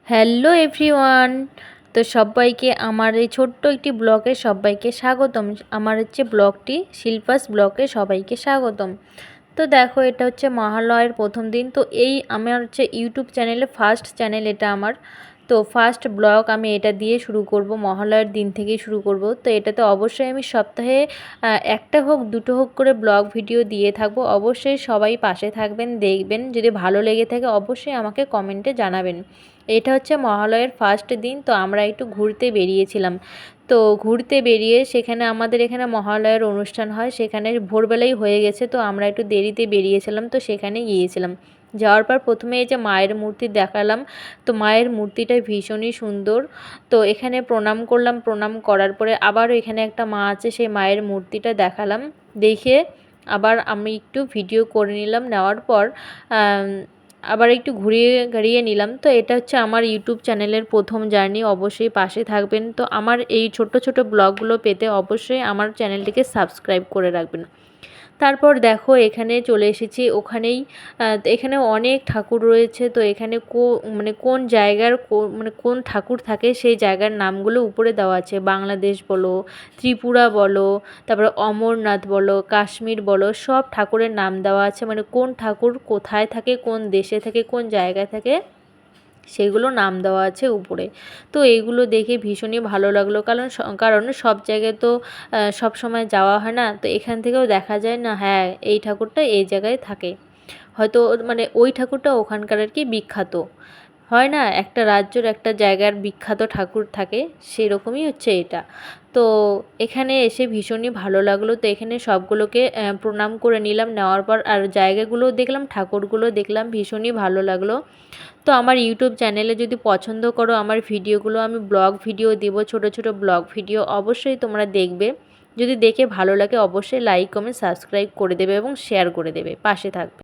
Hello everyone. তো সবাইকে আমার এই ছোট্ট একটি ব্লগে সবাইকে স্বাগতম। আমার ব্লগটি শিল্পাস ব্লগে সবাইকে স্বাগতম। তো দেখো, এটা হচ্ছে মহালয়ের প্রথম দিন। তো এই আমার ইউটিউব চ্যানেলে ফার্স্ট চ্যানেল এটা আমার। তো ফার্স্ট ব্লগ আমি এটা দিয়ে শুরু করব, মহালয়ার দিন থেকেই শুরু করব। তো এটাতে অবশ্যই আমি সপ্তাহে একটা হোক দুটো হোক করে ব্লগ ভিডিও দিয়ে থাকবো। অবশ্যই সবাই পাশে থাকবেন, দেখবেন। যদি ভালো লেগে থাকে অবশ্যই আমাকে কমেন্টে জানাবেন। এটা হচ্ছে মহালয়ের ফার্স্ট দিন। তো আমরা একটু ঘুরতে বেরিয়েছিলাম। তো ঘুরতে বেরিয়ে সেখানে আমাদের এখানে মহালয়ার অনুষ্ঠান হয়, সেখানে ভোরবেলাই হয়ে গেছে। তো আমরা একটু দেরিতে বেরিয়েছিলাম, তো সেখানে গিয়েছিলাম। যাওয়ার পর প্রথমে এই যে মায়ের মূর্তি দেখালাম। তো মায়ের মূর্তিটা ভীষণই সুন্দর। তো এখানে প্রণাম করলাম, প্রণাম করার পরে আবারও এখানে একটা মা আছে, সেই মায়ের মূর্তিটা দেখালাম। দেখে আবার আমি একটু ভিডিও করে নিলাম। নেওয়ার পর আবার একটু ঘুরিয়ে ঘাড়িয়ে নিলাম। তো এটা হচ্ছে আমার ইউটিউব চ্যানেলের প্রথম জার্নি। অবশ্যই পাশে থাকবেন। তো আমার এই ছোট ছোট ব্লগগুলো পেতে অবশ্যই আমার চ্যানেলটিকে সাবস্ক্রাইব করে রাখবেন। তারপর দেখো, এখানে চলে এসেছি। ওখানেই এখানে অনেক ঠাকুর রয়েছে। তো এখানে কোন জায়গার কোন ঠাকুর থাকে সেই জায়গার নামগুলো উপরে দেওয়া আছে। বাংলাদেশ বলো, ত্রিপুরা বলো, তারপরে অমরনাথ বলো, কাশ্মীর বলো, সব ঠাকুরের নাম দেওয়া আছে। মানে কোন ঠাকুর কোথায় থাকে, কোন দেশে থাকে, কোন জায়গায় থাকে, সেগুলো নাম দেওয়া আছে উপরে। তো এইগুলো দেখে ভীষণই ভালো লাগলো। কারণ সব জায়গায় তো সব সময় যাওয়া হয় না। তো এখান থেকেও দেখা যায় না, হ্যাঁ এই ঠাকুরটা এই জায়গায় থাকে। হয়তো মানে ওই ঠাকুরটা ওখানকার আর কি বিখ্যাত। হয় না, একটা রাজ্যর একটা জায়গার বিখ্যাত ঠাকুর থাকে, সেরকমই হচ্ছে এটা। তো এখানে এসে ভীষণই ভালো লাগলো। তো এখানে সবগুলোকে প্রণাম করে নিলাম। নেওয়ার পর আর জায়গাগুলো দেখলাম, ঠাকুরগুলো দেখলাম, ভীষণই ভালো লাগলো। তো আমার ইউটিউব চ্যানেলে যদি পছন্দ করো আমার ভিডিওগুলো, আমি ব্লগ ভিডিও দেবো, ছোট ছোট ব্লগ ভিডিও, অবশ্যই তোমরা দেখবে। যদি দেখে ভালো লাগে অবশ্যই লাইক কমেন্ট সাবস্ক্রাইব করে দেবে এবং শেয়ার করে দেবে, পাশে থাকবে।